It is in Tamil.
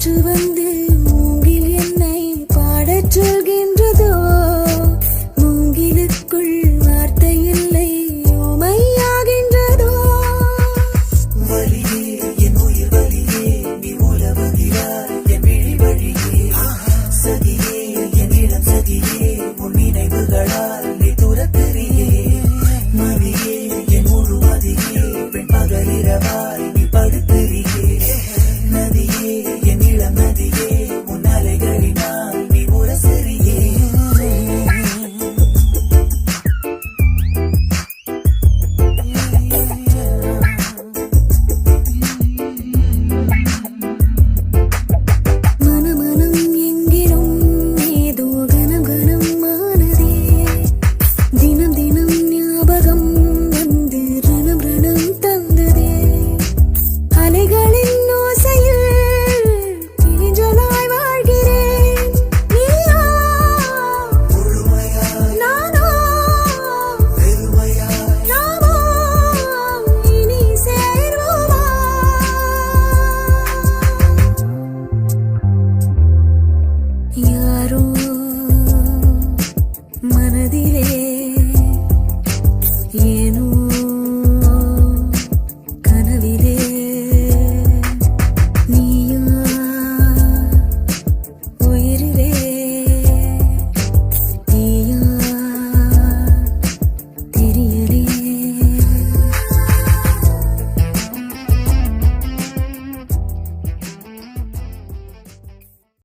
காற்று வந்து மூங்கில் என்னை பாடச் சொல்கின்றதோ மூங்கிலுக்குள் வார்த்தை இல்லை உமையாகின்றதோ வலியே என் உயிர் வலியே நீ உலவுகிறாய் என் விழி வழியே சதியே என் இளம் சதியே உன் நினைவுகளால் நீ துரத்தெறியே மதியே என் முழு மதியே பெண் பகலிரவாய் நீ படுத்தெறியே நதியே என் இளம் நதியே உன் அலைகளினால் நீ உரசெறியே மனமனம் எங்கிலும் ஏதோ கனம் கனமானதே தினம் தினம் ஞாபகம் வந்து ரணம் ரணம் தந்ததே அலைகளின் ஓசையில் கிளிஞ்சலாய் வாழ்கிறேன் நீயா நானோ நாமோ இனி சேர்வோமா யாரோ மனதிலே ஏனோ